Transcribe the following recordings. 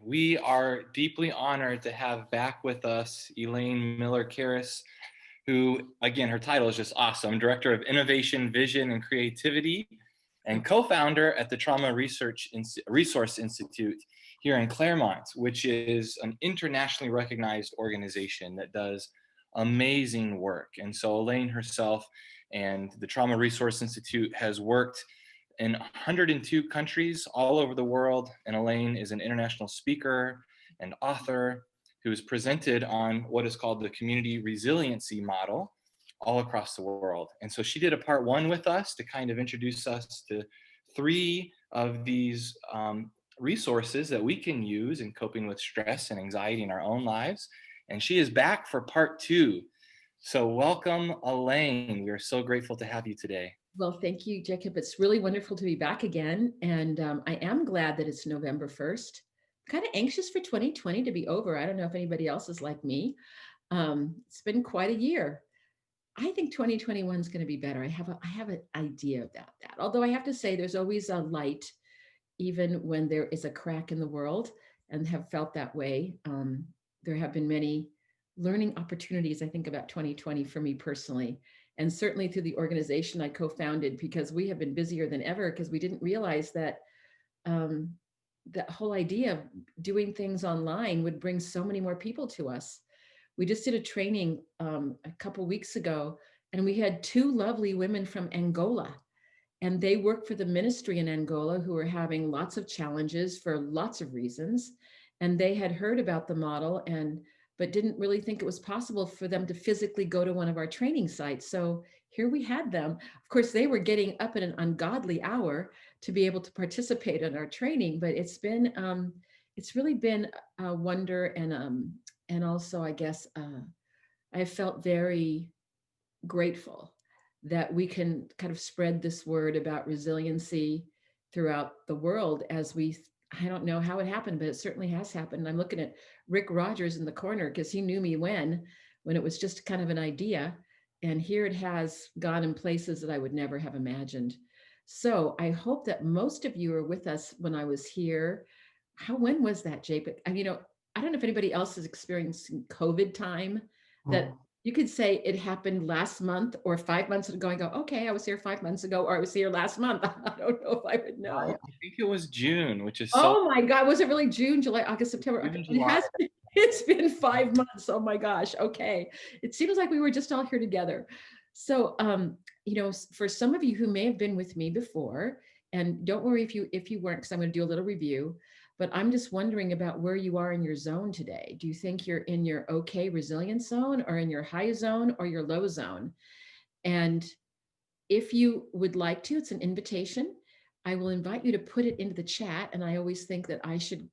We are deeply honored to have back with us Elaine Miller-Karras, who, again, her title is just awesome, Director of Innovation, Vision, and Creativity, and co-founder at the Trauma Resource Institute here in Claremont, which is an internationally recognized organization that does amazing work. And so Elaine herself and the Trauma Resource Institute has worked in 102 countries all over the world. And Elaine is an international speaker and author who is presented on what is called the Community Resiliency Model all across the world. And so she did a part one with us to kind of introduce us to three of these resources that we can use in coping with stress and anxiety in our own lives. And she is back for part two. So welcome, Elaine. We are so grateful to have you today. Well, thank you, Jacob. It's really wonderful to be back again. And I am glad that it's November 1st. I'm kind of anxious for 2020 to be over. I don't know if anybody else is like me. It's been quite a year. I think 2021 is going to be better. I have an idea about that. Although I have to say there's always a light, even when there is a crack in the world, and have felt that way. There have been many learning opportunities, I think, about 2020 for me personally. And certainly through the organization I co-founded, because we have been busier than ever because we didn't realize that that whole idea of doing things online would bring so many more people to us. We just did a training a couple weeks ago, and we had two lovely women from Angola, and they work for the ministry in Angola who are having lots of challenges for lots of reasons. And they had heard about the model but didn't really think it was possible for them to physically go to one of our training sites. So here we had them. Of course, they were getting up at an ungodly hour to be able to participate in our training, but it's really been a wonder. And also, I guess, I felt very grateful that we can kind of spread this word about resiliency throughout the world I don't know how it happened, but it certainly has happened. I'm looking at Rick Rogers in the corner because he knew me when it was just kind of an idea. And here it has gone in places that I would never have imagined. So I hope that most of you are with us when I was here. When was that, Jake? I don't know if anybody else is experiencing COVID time that you could say it happened last month or 5 months ago. I go, okay, I was here 5 months ago, or I was here last month. I don't know if I would I know. think it was June, which is so. Oh my God, was it really June, July, August, September? June, It July. has been, it's been 5 months. Oh my gosh. Okay. It seems like we were just all here together. So, for some of you who may have been with me before, and don't worry if you weren't, because I'm going to do a little review, but I'm just wondering about where you are in your zone today. Do you think you're in your okay resilience zone, or in your high zone, or your low zone? And if you would like to, it's an invitation. I will invite you to put it into the chat. And I always think that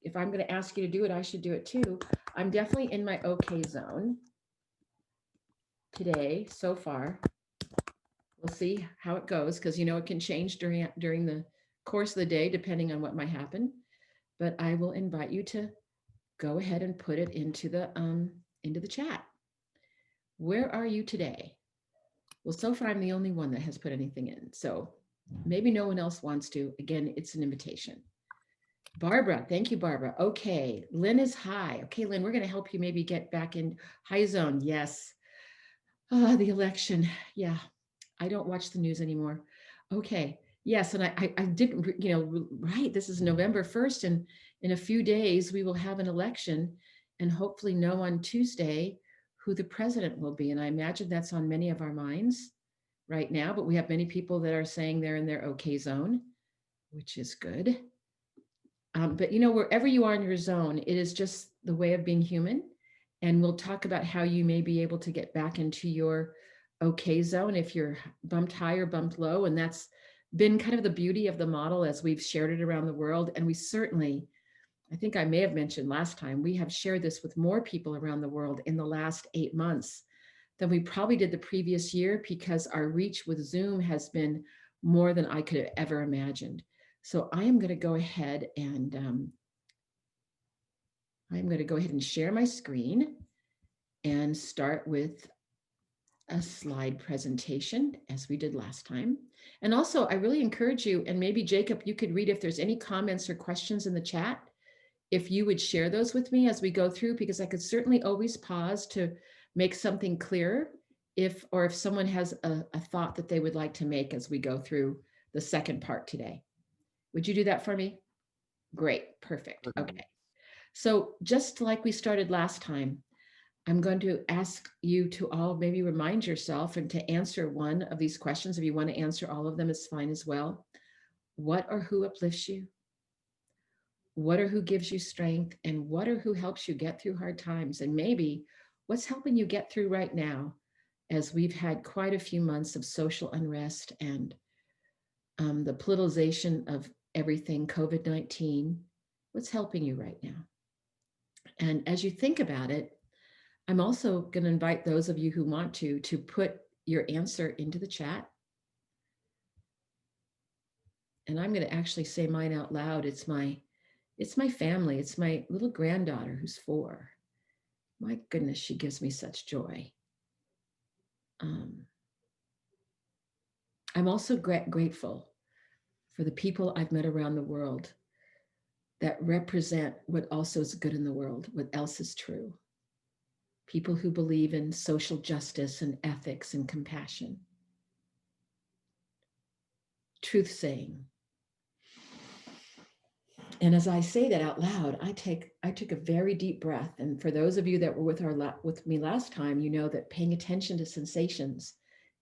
if I'm going to ask you to do it, I should do it too. I'm definitely in my okay zone today so far. We'll see how it goes, because it can change during the course of the day depending on what might happen. But I will invite you to go ahead and put it into the chat. Where are you today? Well, so far I'm the only one that has put anything in. So maybe no one else wants to. Again, it's an invitation. Barbara, thank you, Barbara. Okay, Lynn is high. Okay, Lynn, we're going to help you maybe get back in high zone. Yes. The election. Yeah, I don't watch the news anymore. Okay. Yes, and I didn't, right. This is November 1st, and in a few days we will have an election, and hopefully know on Tuesday who the president will be. And I imagine that's on many of our minds right now, but we have many people that are saying they're in their okay zone, which is good. But wherever you are in your zone, it is just the way of being human. And we'll talk about how you may be able to get back into your okay zone if you're bumped high or bumped low. And that's been kind of the beauty of the model as we've shared it around the world. And we certainly, I think I may have mentioned last time, we have shared this with more people around the world in the last 8 months than we probably did the previous year, because our reach with Zoom has been more than I could have ever imagined. So I am going to go ahead and share my screen and start with a slide presentation as we did last time. And also, I really encourage you, and maybe Jacob, you could read if there's any comments or questions in the chat. if you would share those with me as we go through, because I could certainly always pause to make something clear if someone has a thought that they would like to make as we go through the second part today. Would you do that for me? Great, perfect. Okay. So just like we started last time, I'm going to ask you to all maybe remind yourself and to answer one of these questions. If you want to answer all of them, it's fine as well. What or who uplifts you? What or who gives you strength? And what or who helps you get through hard times? And maybe what's helping you get through right now, as we've had quite a few months of social unrest and the politicization of everything, COVID-19. What's helping you right now? And as you think about it, I'm also going to invite those of you who want to put your answer into the chat. And I'm going to actually say mine out loud. It's my family. It's my little granddaughter who's 4. My goodness, she gives me such joy. I'm also grateful for the people I've met around the world that represent what also is good in the world, what else is true. People who believe in social justice and ethics and compassion. Truth saying. And as I say that out loud, I took a very deep breath. And for those of you that were with me last time, you know that paying attention to sensations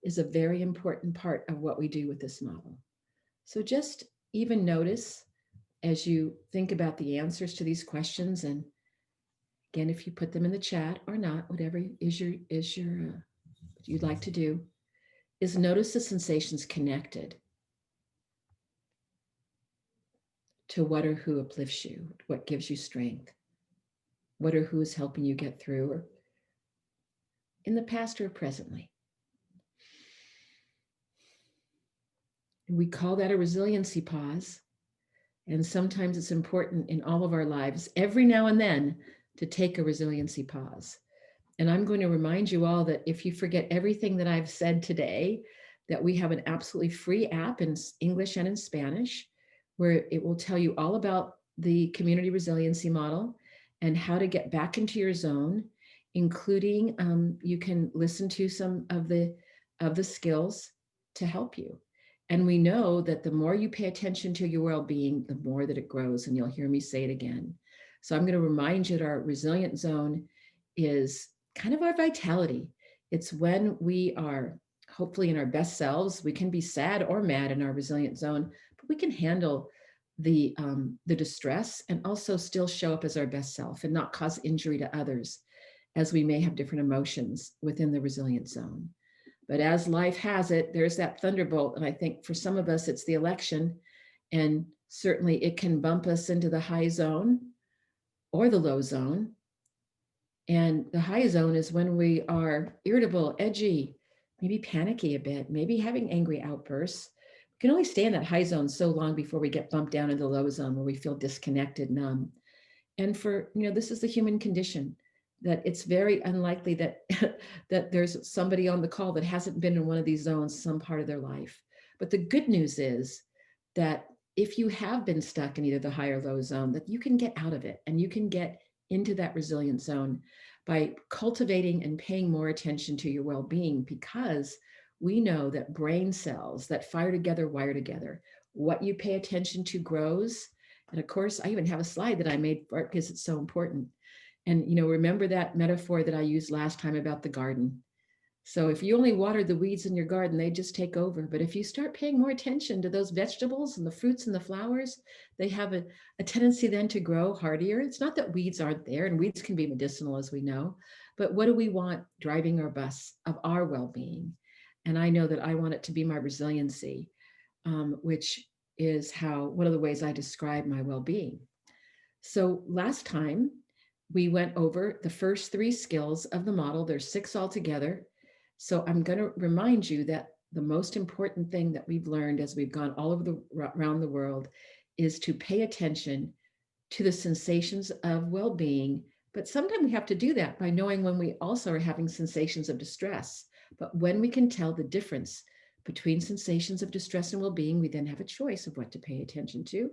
is a very important part of what we do with this model. So just even notice as you think about the answers to these questions, and again, if you put them in the chat or not, whatever you'd like to do, is notice the sensations connected to what or who uplifts you, what gives you strength, what or who is helping you get through, or in the past or presently. We call that a resiliency pause. And sometimes it's important in all of our lives, every now and then, to take a resiliency pause. And I'm going to remind you all that if you forget everything that I've said today, that we have an absolutely free app in English and in Spanish, where it will tell you all about the community resiliency model and how to get back into your zone, including you can listen to some of the skills to help you. And we know that the more you pay attention to your well-being, the more that it grows. And you'll hear me say it again. So I'm going to remind you that our resilient zone is kind of our vitality. It's when we are hopefully in our best selves. We can be sad or mad in our resilient zone, but we can handle the distress and also still show up as our best self and not cause injury to others, as we may have different emotions within the resilient zone. But as life has it, there's that thunderbolt. And I think for some of us, it's the election. And certainly it can bump us into the high zone or the low zone. And the high zone is when we are irritable, edgy, maybe panicky a bit, maybe having angry outbursts. We can only stay in that high zone so long before we get bumped down into the low zone where we feel disconnected, numb. And this is the human condition, that it's very unlikely that that there's somebody on the call that hasn't been in one of these zones some part of their life. But the good news is that if you have been stuck in either the high or low zone, that you can get out of it and you can get into that resilient zone by cultivating and paying more attention to your well-being, because we know that brain cells that fire together wire together. What you pay attention to grows. And of course, I even have a slide that I made for it because it's so important. And, remember that metaphor that I used last time about the garden. So if you only water the weeds in your garden, they just take over. But if you start paying more attention to those vegetables and the fruits and the flowers, they have a tendency then to grow hardier. It's not that weeds aren't there, and weeds can be medicinal, as we know, but what do we want driving our bus of our well-being? And I know that I want it to be my resiliency, which is one of the ways I describe my well-being. So last time, we went over the first 3 skills of the model. There's 6 altogether. So I'm going to remind you that the most important thing that we've learned as we've gone all over around the world is to pay attention to the sensations of well-being. But sometimes we have to do that by knowing when we also are having sensations of distress. But when we can tell the difference between sensations of distress and well-being, we then have a choice of what to pay attention to.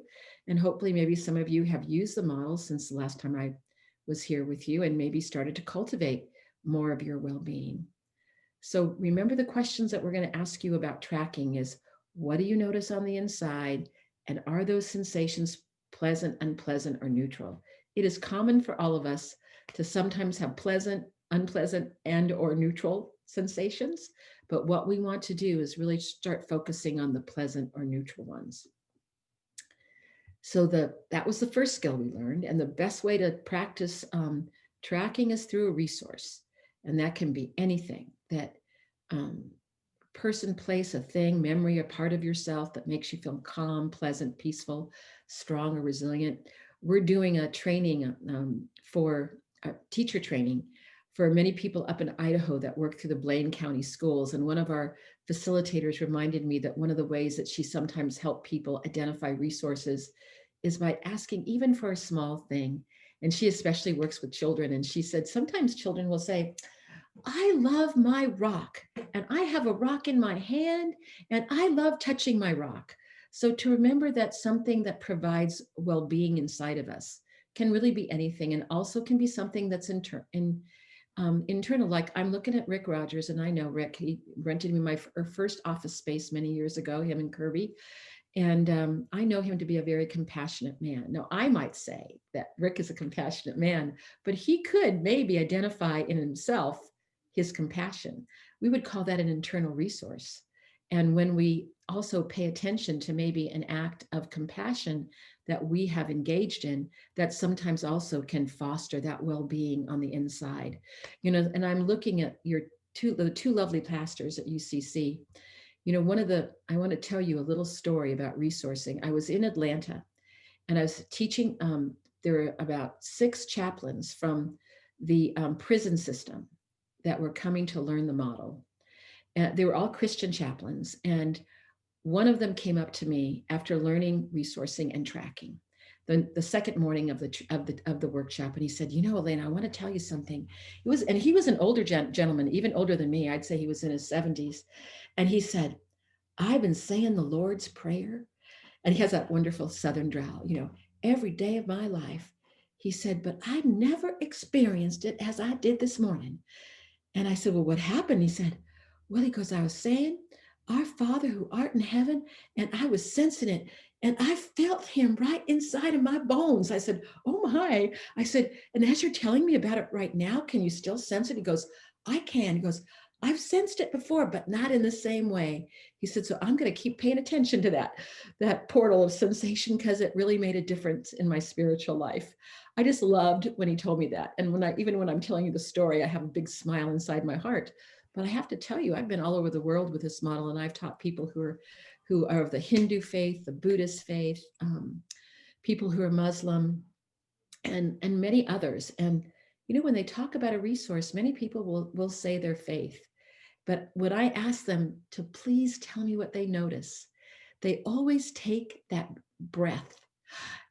And hopefully maybe some of you have used the model since the last time I was here with you and maybe started to cultivate more of your well-being. So remember the questions that we're going to ask you about tracking is, what do you notice on the inside? And are those sensations pleasant, unpleasant, or neutral? It is common for all of us to sometimes have pleasant, unpleasant, and or neutral sensations. But what we want to do is really start focusing on the pleasant or neutral ones. So that was the first skill we learned. And the best way to practice tracking is through a resource. And that can be anything that um, person, place, a thing, memory, a part of yourself that makes you feel calm, pleasant, peaceful, strong, or resilient. We're doing a training for teacher training for many people up in Idaho that work through the Blaine County schools. And one of our facilitators reminded me that one of the ways that she sometimes helped people identify resources is by asking even for a small thing. And she especially works with children. And she said, sometimes children will say, I love my rock and I have a rock in my hand and I love touching my rock. So to remember that something that provides well-being inside of us can really be anything and also can be something that's internal. Like I'm looking at Rick Rogers and I know Rick, he rented me my first office space many years ago, him and Kirby. And I know him to be a very compassionate man. Now, I might say that Rick is a compassionate man, but he could maybe identify in himself his compassion. We would call that an internal resource. And when we also pay attention to maybe an act of compassion that we have engaged in, that sometimes also can foster that well-being on the inside. And I'm looking at the two lovely pastors at UCC. I want to tell you a little story about resourcing. I was in Atlanta and I was teaching, there were about 6 chaplains from the prison system that were coming to learn the model. And they were all Christian chaplains. And one of them came up to me after learning resourcing and tracking. The second morning of the workshop, and he said, Elaine, I want to tell you something. He was an older gentleman, even older than me. I'd say he was in his 70s. And he said, I've been saying the Lord's Prayer. And he has that wonderful Southern drawl, every day of my life. He said, but I've never experienced it as I did this morning. And I said, well, what happened? He said, well, he goes, I was saying, our Father who art in heaven, and I was sensing it. And I felt him right inside of my bones. I said, oh my. I said, and as you're telling me about it right now, can you still sense it? He goes, I can. He goes, I've sensed it before, but not in the same way. He said, so I'm going to keep paying attention to that portal of sensation because it really made a difference in my spiritual life. I just loved when he told me that. And even when I'm telling you the story, I have a big smile inside my heart. But I have to tell you, I've been all over the world with this model, and I've taught people who are of the Hindu faith, the Buddhist faith, people who are Muslim, and many others. And when they talk about a resource, many people will say their faith. But when I ask them to please tell me what they notice, they always take that breath,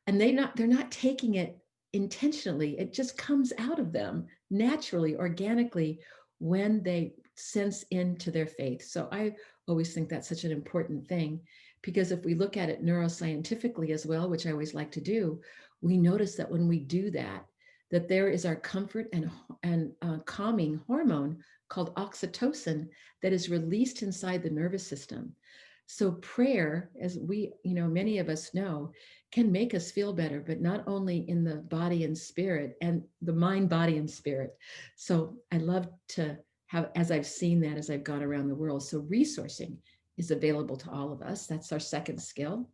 and they're not taking it intentionally. It just comes out of them naturally, organically, when they sense into their faith. So I always think that's such an important thing, because if we look at it neuroscientifically as well, which I always like to do, we notice that when we do that, that there is our comfort and calming hormone called oxytocin that is released inside the nervous system. So prayer, as many of us know, can make us feel better, but not only in the body and spirit, and the mind, body, and spirit. So I love to have, as I've seen that, as I've gone around the world. So resourcing is available to all of us. That's our second skill.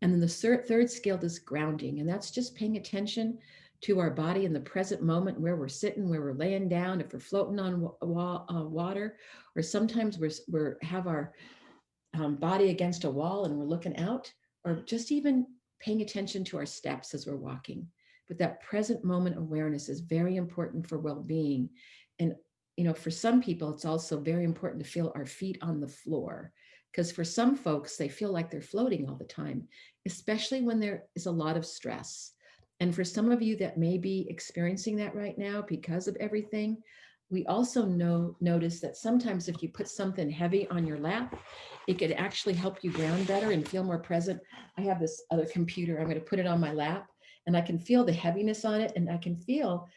And then the third skill is grounding. And that's just paying attention to our body in the present moment, where we're sitting, where we're laying down, if we're floating on water, or sometimes we're have our body against a wall and we're looking out, or just even paying attention to our steps as we're walking. But that present moment awareness is very important for well-being. And for some people, it's also very important to feel our feet on the floor, because for some folks, they feel like they're floating all the time, especially when there is a lot of stress. And for some of you that may be experiencing that right now because of everything, We also notice that sometimes if you put something heavy on your lap, it could actually help you ground better and feel more present. I have this other computer, I'm going to put it on my lap, and I can feel the heaviness on it, and I can feel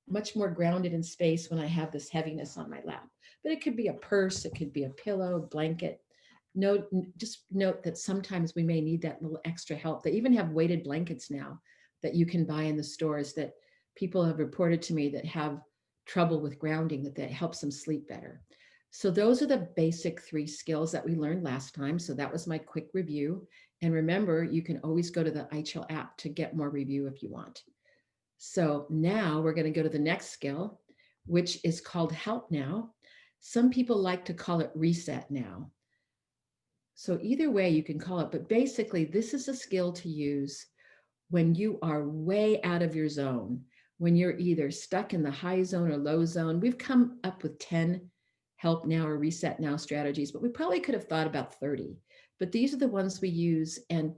much more grounded in space when I have this heaviness on my lap. But it could be a purse, it could be a pillow, a blanket. Just note that sometimes we may need that little extra help. They even have weighted blankets now that you can buy in the stores that people have reported to me that have trouble with grounding, that helps them sleep better. So those are the basic 3 skills that we learned last time. So that was my quick review. And remember, you can always go to the iChill app to get more review if you want. So now we're going to go to the next skill, which is called Help Now. Some people like to call it Reset Now. So either way you can call it, but basically this is a skill to use when you are way out of your zone, when you're either stuck in the high zone or low zone. We've come up with 10 Help Now or Reset Now strategies, but we probably could have thought about 30. But these are the ones we use, and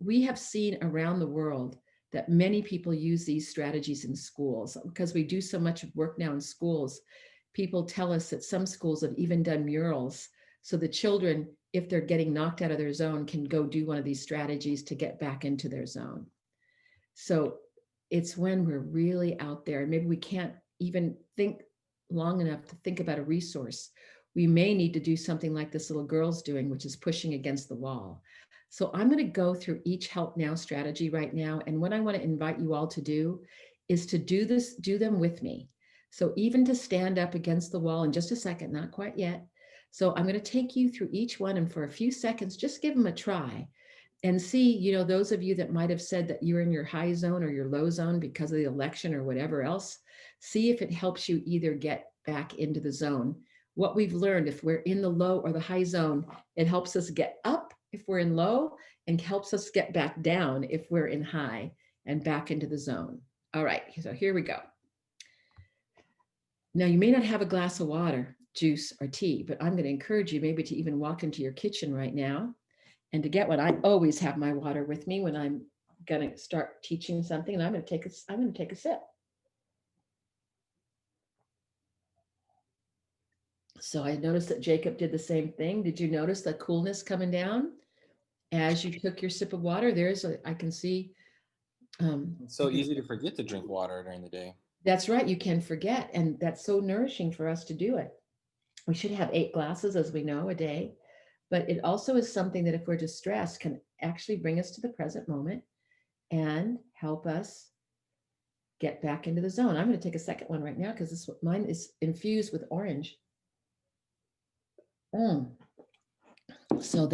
we have seen around the world that many people use these strategies in schools. Because we do so much work now in schools, people tell us that some schools have even done murals. So the children, if they're getting knocked out of their zone, can go do one of these strategies to get back into their zone. So it's when we're really out there, and maybe we can't even think long enough to think about a resource. We may need to do something like this little girl's doing, which is pushing against the wall. So I'm going to go through each Help Now strategy right now. And what I want to invite you all to do is to do them with me. So even to stand up against the wall in just a second, not quite yet. So I'm going to take you through each one, and for a few seconds, just give them a try and see, those of you that might have said that you're in your high zone or your low zone because of the election or whatever else, see if it helps you either get back into the zone. What we've learned, if we're in the low or the high zone, it helps us get up if we're in low and helps us get back down if we're in high and back into the zone. All right, so here we go. Now, you may not have a glass of water, juice, or tea, but I'm going to encourage you maybe to even walk into your kitchen right now and to get one. I always have my water with me when I'm going to start teaching something, and I'm going to take a sip. So I noticed that Jacob did the same thing. Did you notice the coolness coming down as you took your sip of water? I can see. It's so easy to forget to drink water during the day. That's right. You can forget. And that's so nourishing for us to do it. We should have 8 glasses, as we know, a day. But it also is something that if we're distressed can actually bring us to the present moment and help us get back into the zone. I'm going to take a second one right now because mine is infused with orange. So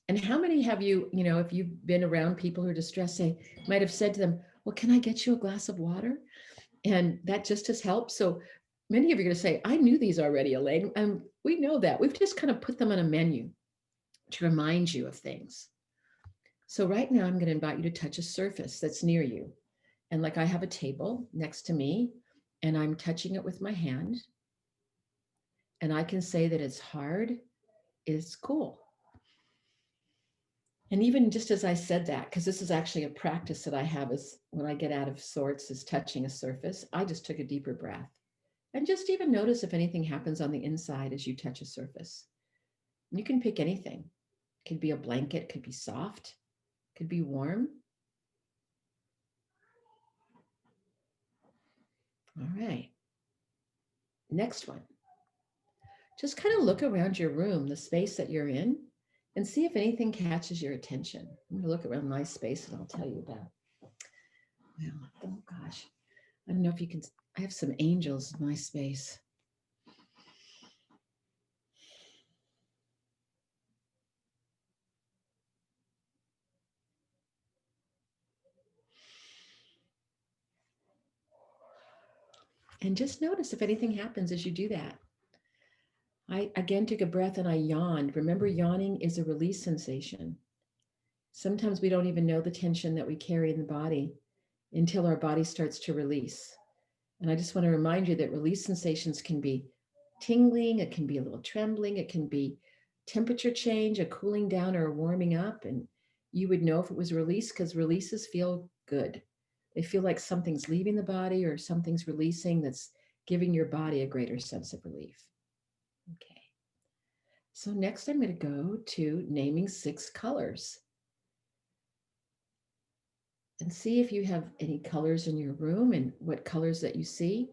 and how many have you, if you've been around people who are distressed, might have said to them, well, can I get you a glass of water? And that just has helped. So many of you are going to say, I knew these already, Elaine. And we know that. We've just kind of put them on a menu to remind you of things. So right now, I'm going to invite you to touch a surface that's near you. And like I have a table next to me, and I'm touching it with my hand. And I can say that it's hard, it's cool. And even just as I said that, because this is actually a practice that I have is when I get out of sorts is touching a surface, I just took a deeper breath. And just even notice if anything happens on the inside as you touch a surface. You can pick anything. It could be a blanket, could be soft, could be warm. All right. Next one. Just kind of look around your room, the space that you're in, and see if anything catches your attention. I'm going to look around my space and I'll tell you about. Well, oh gosh. I don't know if you can, I have some angels in my space. And just notice if anything happens as you do that. I again took a breath and I yawned. Remember, yawning is a release sensation. Sometimes we don't even know the tension that we carry in the body until our body starts to release. And I just want to remind you that release sensations can be tingling, it can be a little trembling, it can be temperature change, a cooling down or a warming up. And you would know if it was release because releases feel good. They feel like something's leaving the body or something's releasing that's giving your body a greater sense of relief. Okay. So next I'm going to go to naming 6 colors. And see if you have any colors in your room and what colors that you see.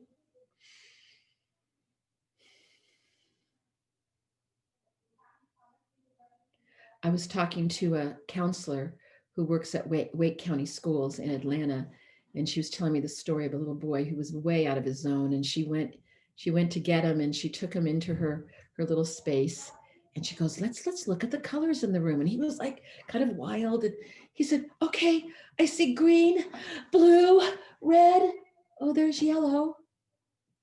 I was talking to a counselor who works at Wake County Schools in Atlanta, and she was telling me the story of a little boy who was way out of his zone, and she went to get him, and she took him into her little space, and she goes, let's look at the colors in the room. And he was like kind of wild, and he said, okay, I see green, blue, red, oh, there's yellow,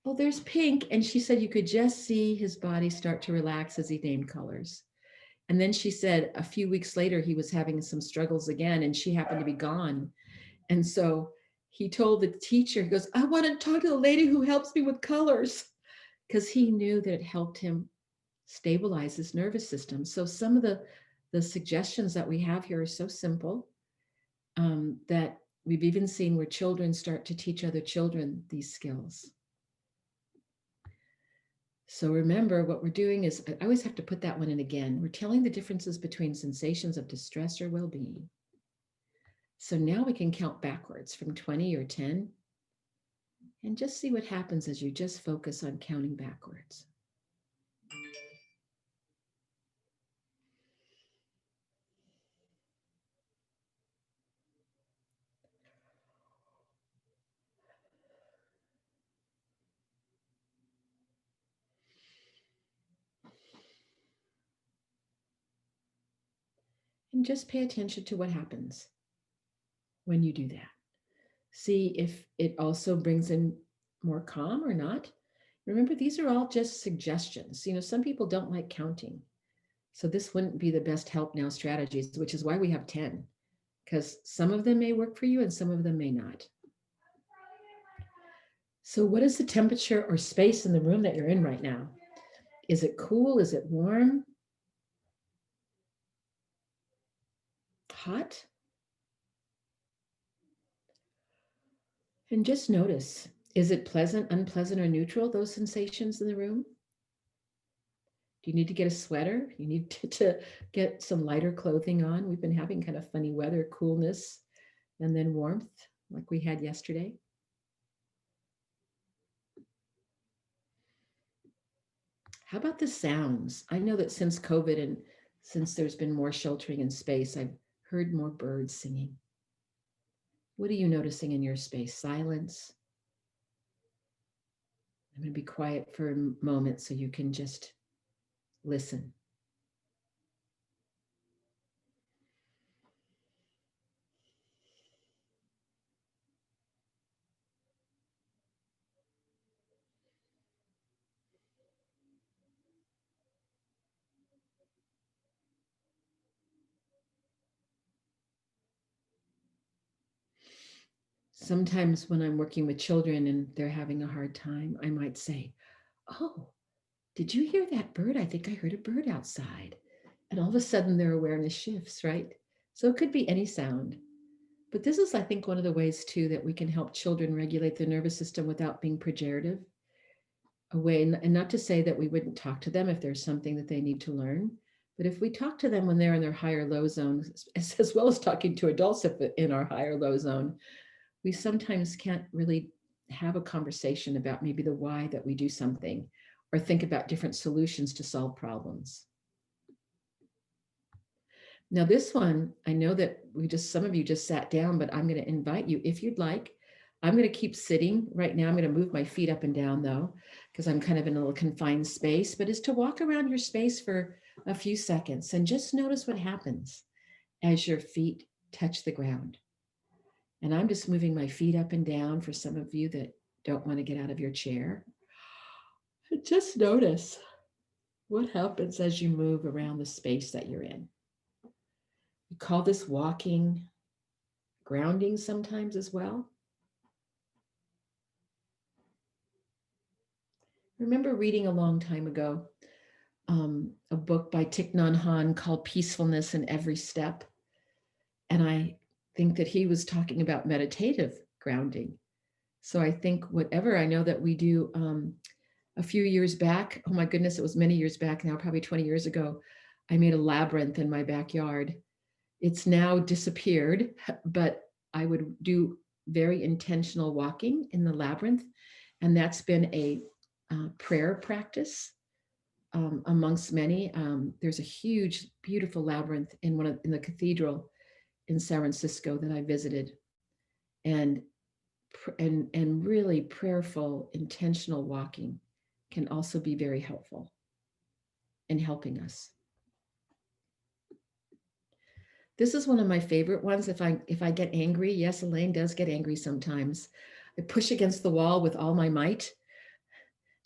oh, there's pink. And she said you could just see his body start to relax as he named colors. And then she said a few weeks later, he was having some struggles again, and she happened to be gone. And so he told the teacher, he goes, I want to talk to the lady who helps me with colors, because he knew that it helped him stabilize his nervous system. So some of the suggestions that we have here are so simple that we've even seen where children start to teach other children these skills. So remember, what we're doing is, I always have to put that one in again. We're telling the differences between sensations of distress or well-being. So now we can count backwards from 20 or 10 and just see what happens as you just focus on counting backwards. And just pay attention to what happens when you do that. See if it also brings in more calm or not. Remember, these are all just suggestions. Some people don't like counting. So this wouldn't be the best help now strategies, which is why we have 10, because some of them may work for you and some of them may not. So what is the temperature or space in the room that you're in right now? Is it cool? Is it warm? Hot? And just notice, is it pleasant, unpleasant, or neutral, those sensations in the room? Do you need to get a sweater? You need to get some lighter clothing on. We've been having kind of funny weather, coolness, and then warmth like we had yesterday. How about the sounds? I know that since COVID and since there's been more sheltering in space, I've heard more birds singing. What are you noticing in your space? Silence. I'm going to be quiet for a moment so you can just listen. Sometimes when I'm working with children and they're having a hard time, I might say, oh, did you hear that bird? I think I heard a bird outside. And all of a sudden their awareness shifts, right? So it could be any sound. But this is, I think, one of the ways too that we can help children regulate their nervous system without being pejorative. A way, and not to say that we wouldn't talk to them if there's something that they need to learn, but if we talk to them when they're in their higher low zone, as well as talking to adults in our higher low zone, we sometimes can't really have a conversation about maybe the why that we do something or think about different solutions to solve problems. Now this one, I know that some of you just sat down, but I'm going to invite you, if you'd like, I'm going to keep sitting right now. I'm going to move my feet up and down though, because I'm kind of in a little confined space, but is to walk around your space for a few seconds and just notice what happens as your feet touch the ground. And I'm just moving my feet up and down for some of you that don't want to get out of your chair. Just notice what happens as you move around the space that you're in. We call this walking, grounding sometimes as well. I remember reading a long time ago a book by Thich Nhat Hanh called Peacefulness in Every Step. And I think that he was talking about meditative grounding. So I think whatever, I know that we do a few years back, oh my goodness, it was many years back now, probably 20 years ago, I made a labyrinth in my backyard. It's now disappeared, but I would do very intentional walking in the labyrinth. And that's been a prayer practice amongst many. There's a huge, beautiful labyrinth in the cathedral in San Francisco that I visited, and and really prayerful, intentional walking can also be very helpful in helping us. This is one of my favorite ones. If I get angry, yes, Elaine does get angry sometimes. I push against the wall with all my might.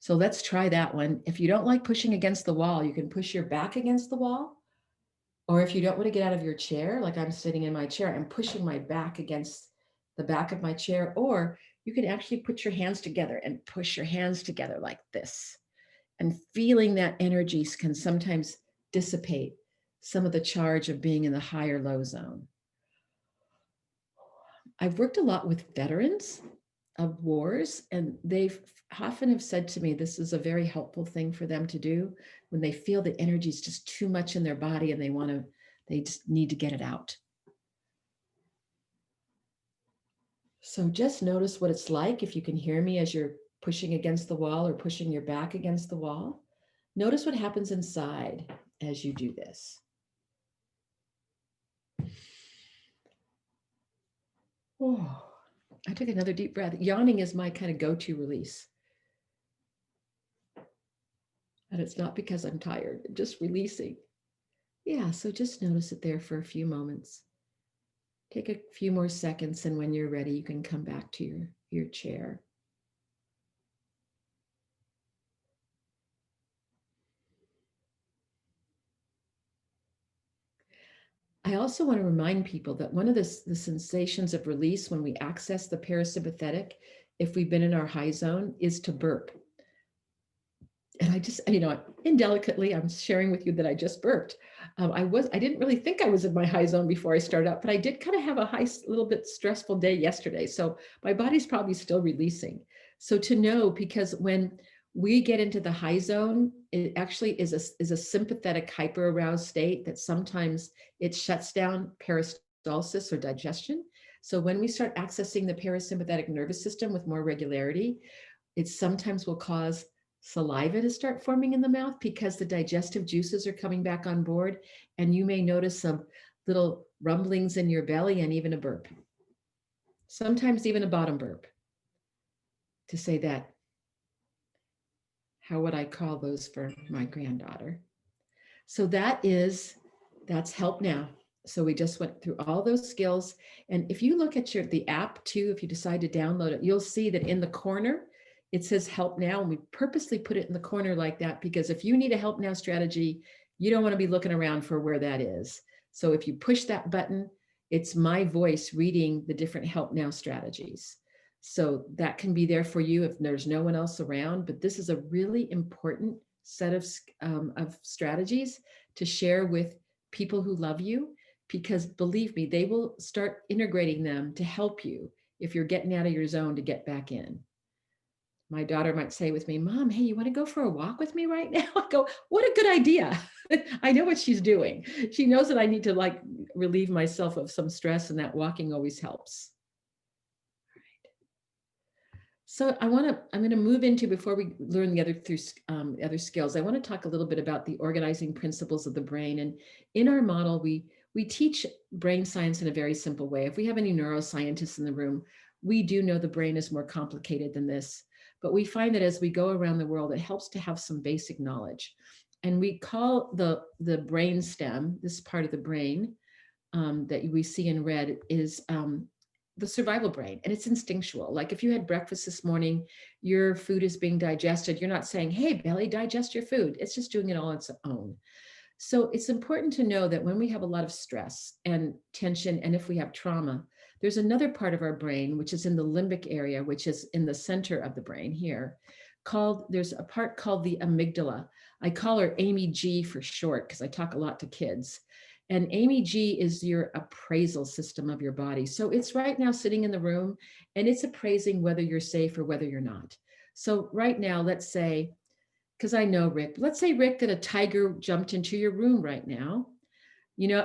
So let's try that one. If you don't like pushing against the wall, you can push your back against the wall. Or if you don't want to get out of your chair, like I'm sitting in my chair, I'm pushing my back against the back of my chair. Or you can actually put your hands together and push your hands together like this. And feeling that energy can sometimes dissipate some of the charge of being in the high or low zone. I've worked a lot with veterans of wars, and they've often have said to me this is a very helpful thing for them to do when they feel the energy is just too much in their body and they just need to get it out. So just notice what it's like if you can hear me as you're pushing against the wall or pushing your back against the wall. Notice what happens inside as you do this. Oh, I took another deep breath. Yawning is my kind of go-to release. And it's not because I'm tired, I'm just releasing. Yeah, so just notice it there for a few moments. Take a few more seconds, and when you're ready, you can come back to your chair. I also want to remind people that one of the sensations of release when we access the parasympathetic, if we've been in our high zone, is to burp. And I just, indelicately, I'm sharing with you that I just burped. I didn't really think I was in my high zone before I started out, but I did kind of have a little bit stressful day yesterday. So my body's probably still releasing. So to know, because when we get into the high zone, it actually is a sympathetic hyper aroused state that sometimes it shuts down peristalsis or digestion. So when we start accessing the parasympathetic nervous system with more regularity, it sometimes will cause saliva to start forming in the mouth because the digestive juices are coming back on board. And you may notice some little rumblings in your belly and even a burp. Sometimes even a bottom burp. To say that, how would I call those for my granddaughter? So that's Help Now. So we just went through all those skills. And if you look at the app too, if you decide to download it, you'll see that in the corner, it says Help Now. And we purposely put it in the corner like that, because if you need a Help Now strategy, you don't want to be looking around for where that is. So if you push that button, it's my voice reading the different Help Now strategies. So that can be there for you if there's no one else around. But this is a really important set of strategies to share with people who love you, because believe me, they will start integrating them to help you if you're getting out of your zone to get back in. My daughter might say with me, Mom, hey, you want to go for a walk with me right now? I go, what a good idea. I know what she's doing. She knows that I need to relieve myself of some stress, and that walking always helps. So I'm going to move into, before we learn the other skills, I want to talk a little bit about the organizing principles of the brain. And in our model, we teach brain science in a very simple way. If we have any neuroscientists in the room, we do know the brain is more complicated than this. But we find that as we go around the world, it helps to have some basic knowledge. And we call the brain stem, this part of the brain that we see in red, is the survival brain, and it's instinctual. Like if you had breakfast this morning, your food is being digested. You're not saying, hey, belly, digest your food. It's just doing it all on its own. So it's important to know that when we have a lot of stress and tension, and if we have trauma, there's another part of our brain, which is in the limbic area, which is in the center of the brain here, there's a part called the amygdala. I call her Amy G for short, because I talk a lot to kids. And Amy G is your appraisal system of your body. So it's right now sitting in the room and it's appraising whether you're safe or whether you're not. So right now, let's say, because I know Rick, let's say, Rick, that a tiger jumped into your room right now. You know,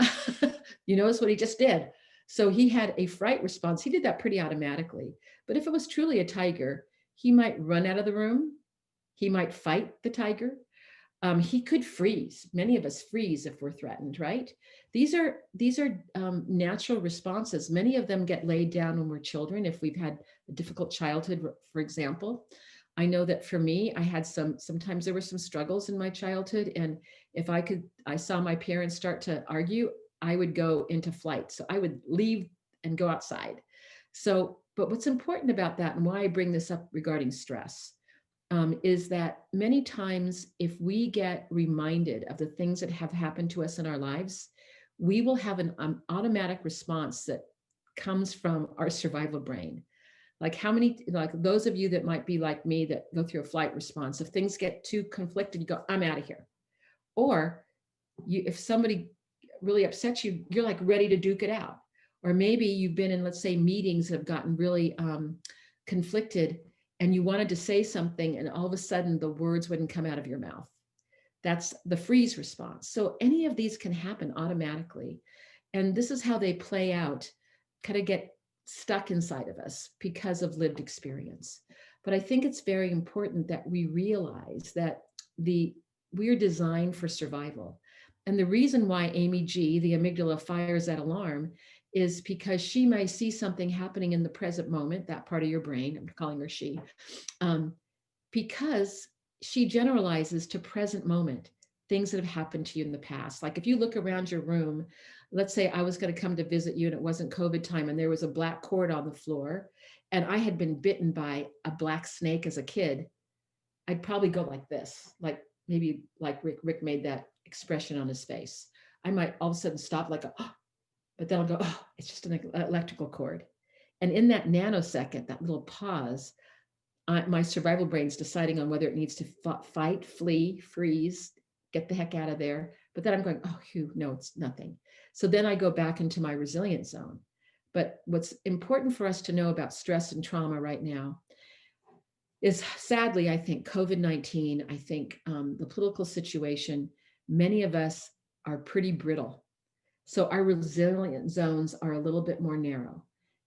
you notice what he just did. So he had a fright response. He did that pretty automatically. But if it was truly a tiger, he might run out of the room. He might fight the tiger. He could freeze. Many of us freeze if we're threatened, right? These are natural responses. Many of them get laid down when we're children. If we've had a difficult childhood, for example, I know that for me, I had sometimes there were some struggles in my childhood. And if I saw my parents start to argue, I would go into flight. So I would leave and go outside. So, but what's important about that and why I bring this up regarding stress is that many times, if we get reminded of the things that have happened to us in our lives, we will have an automatic response that comes from our survival brain. Like how many, like those of you that might be like me that go through a flight response, if things get too conflicted, you go, I'm out of here. Or if somebody really upsets you, you're like ready to duke it out. Or maybe you've been in, let's say, meetings that have gotten really conflicted and you wanted to say something and all of a sudden the words wouldn't come out of your mouth. That's the freeze response. So any of these can happen automatically. And this is how they play out, kind of get stuck inside of us because of lived experience. But I think it's very important that we realize that we're designed for survival. And the reason why Amy G, the amygdala, fires that alarm is because she may see something happening in the present moment, that part of your brain, I'm calling her she, um, because she generalizes to present moment things that have happened to you in the past. Like if you look around your room, let's say I was going to come to visit you and it wasn't COVID time and there was a black cord on the floor and I had been bitten by a black snake as a kid, I'd probably go like this, like maybe like Rick made that expression on his face. I might all of a sudden stop like, oh, but then I'll go, oh, it's just an electrical cord. And in that nanosecond, that little pause, my survival brain's deciding on whether it needs to fight, flee, freeze, get the heck out of there. But then I'm going, oh, phew, no, it's nothing. So then I go back into my resilient zone. But what's important for us to know about stress and trauma right now is sadly, I think COVID-19, I think the political situation, many of us are pretty brittle. So our resilient zones are a little bit more narrow.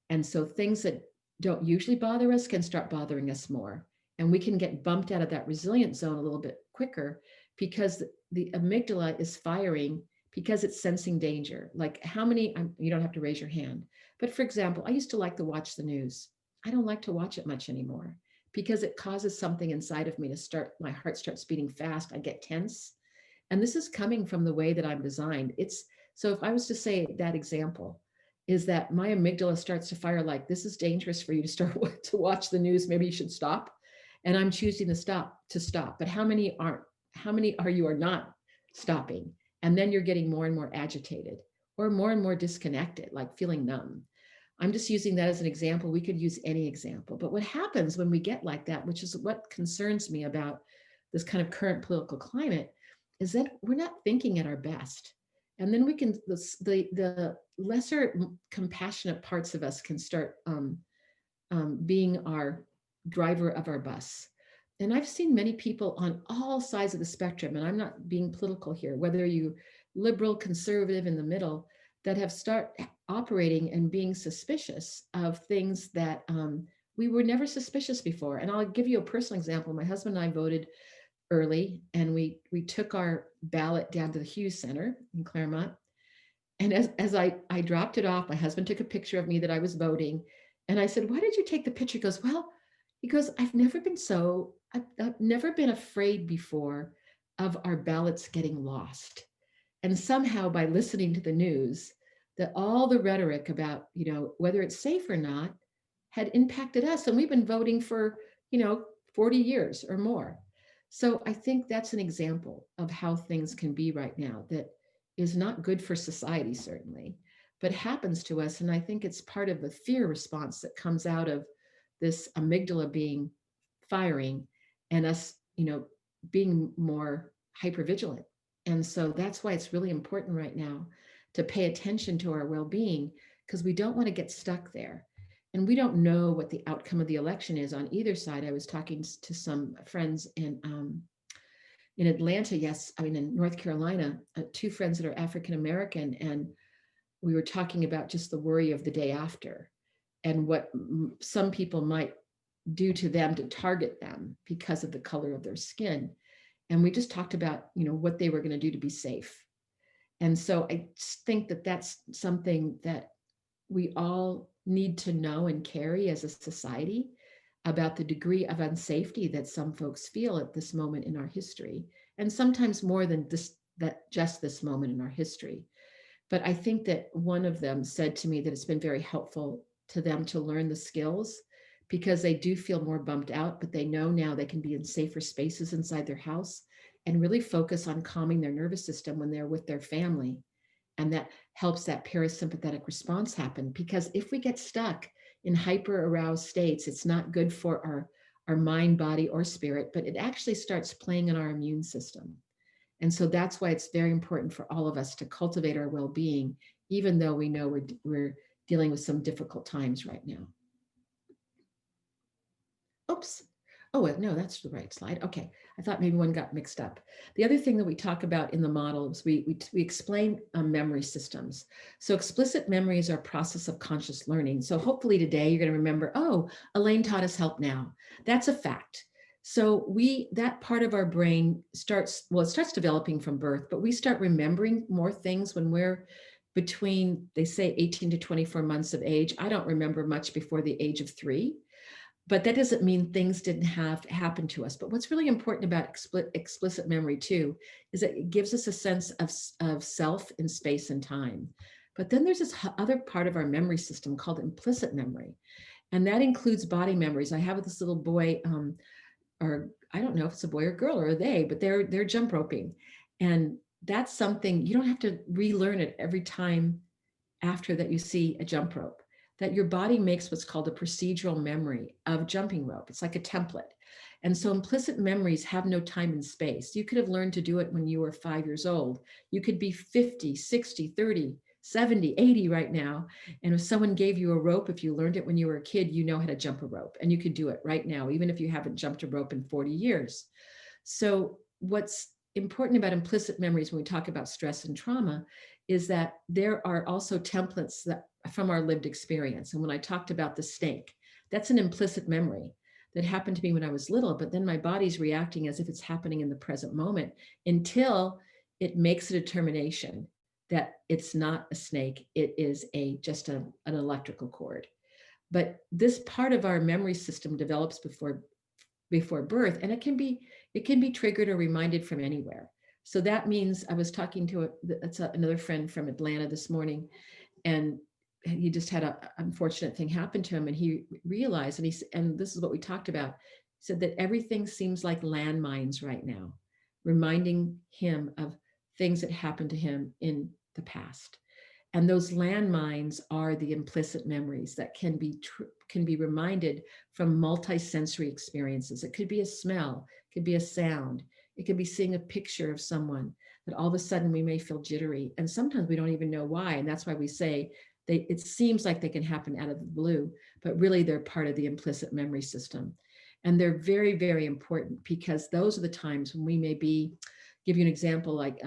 And so things that don't usually bother us can start bothering us more. And we can get bumped out of that resilient zone a little bit quicker because the amygdala is firing because it's sensing danger. Like how many, you don't have to raise your hand. But for example, I used to like to watch the news. I don't like to watch it much anymore because it causes something inside of me to start, my heart starts beating fast. I get tense. And this is coming from the way that I'm designed. So if I was to say that example, is that my amygdala starts to fire like this is dangerous for you to start to watch the news. Maybe you should stop. And I'm choosing to stop. But how many aren't? How many are you are not stopping? And then you're getting more and more agitated or more and more disconnected, like feeling numb. I'm just using that as an example. We could use any example. But what happens when we get like that, which is what concerns me about this kind of current political climate, is that we're not thinking at our best. And then we can, the lesser compassionate parts of us can start being our driver of our bus. And I've seen many people on all sides of the spectrum, and I'm not being political here, whether you liberal, conservative, in the middle, that have start operating and being suspicious of things that we were never suspicious before. And I'll give you a personal example. My husband and I voted early, and we took our ballot down to the Hughes Center in Claremont. And as I dropped it off, my husband took a picture of me that I was voting. And I said, why did you take the picture? He goes, well, I've never been afraid before of our ballots getting lost. And somehow by listening to the news, that all the rhetoric about, whether it's safe or not had impacted us. And we've been voting for, 40 years or more. So I think that's an example of how things can be right now that is not good for society, certainly, but happens to us. And I think it's part of the fear response that comes out of this amygdala being firing and us, being more hypervigilant. And so that's why it's really important right now to pay attention to our well-being, because we don't want to get stuck there. And we don't know what the outcome of the election is on either side. I was talking to some friends in Atlanta, in North Carolina, two friends that are African American, and we were talking about just the worry of the day after and what some people might do to them to target them because of the color of their skin. And we just talked about, what they were going to do to be safe. And so I think that that's something that we all need to know and carry as a society about the degree of unsafety that some folks feel at this moment in our history, and sometimes more than just this moment in our history. But I think that one of them said to me that it's been very helpful to them to learn the skills, because they do feel more bummed out, but they know now they can be in safer spaces inside their house and really focus on calming their nervous system when they're with their family. And that helps that parasympathetic response happen. Because if we get stuck in hyper aroused states, it's not good for our mind, body, or spirit, but it actually starts playing on our immune system. And so that's why it's very important for all of us to cultivate our well-being, even though we know we're dealing with some difficult times right now. Oops. Oh, no, that's the right slide. Okay. I thought maybe one got mixed up. The other thing that we talk about in the model is we explain memory systems. So explicit memories are a process of conscious learning. So hopefully today you're going to remember, oh, Elaine taught us help now. That's a fact. So that part of our brain starts developing from birth, but we start remembering more things when we're between, they say 18 to 24 months of age. I don't remember much before the age of 3. But that doesn't mean things didn't have to happen to us. But what's really important about explicit memory too, is that it gives us a sense of self in space and time. But then there's this other part of our memory system called implicit memory. And that includes body memories. I have this little boy, or I don't know if it's a boy or girl or a they, but they're jump roping. And that's something you don't have to relearn it every time after that you see a jump rope, that your body makes what's called a procedural memory of jumping rope. It's like a template. And so implicit memories have no time and space. You could have learned to do it when you were 5 years old. You could be 50, 60, 30, 70, 80 right now. And if someone gave you a rope, if you learned it when you were a kid, you know how to jump a rope, and you could do it right now, even if you haven't jumped a rope in 40 years. So what's important about implicit memories when we talk about stress and trauma is that there are also templates that from our lived experience. And when I talked about the snake, that's an implicit memory that happened to me when I was little, but then my body's reacting as if it's happening in the present moment until it makes a determination that it's not a snake, it is just an electrical cord. But this part of our memory system develops before birth, and it can be triggered or reminded from anywhere. So that means I was talking to another friend from Atlanta this morning, and he just had an unfortunate thing happen to him, and he realized, and this is what we talked about, he said that everything seems like landmines right now, reminding him of things that happened to him in the past. And those landmines are the implicit memories that can be reminded from multisensory experiences. It could be a smell, it could be a sound, it could be seeing a picture of someone that all of a sudden we may feel jittery. And sometimes we don't even know why. And that's why we say it seems like they can happen out of the blue, but really they're part of the implicit memory system. And they're very, very important, because those are the times when we may give you an example, like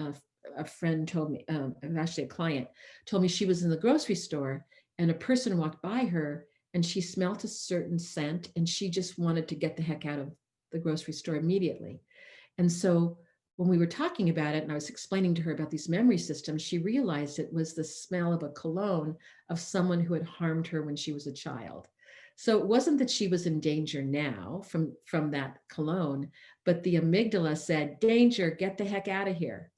a friend told me, actually a client told me she was in the grocery store and a person walked by her and she smelt a certain scent and she just wanted to get the heck out of the grocery store immediately. And so when we were talking about it and I was explaining to her about these memory systems, she realized it was the smell of a cologne of someone who had harmed her when she was a child. So it wasn't that she was in danger now from that cologne, but the amygdala said, danger, get the heck out of here.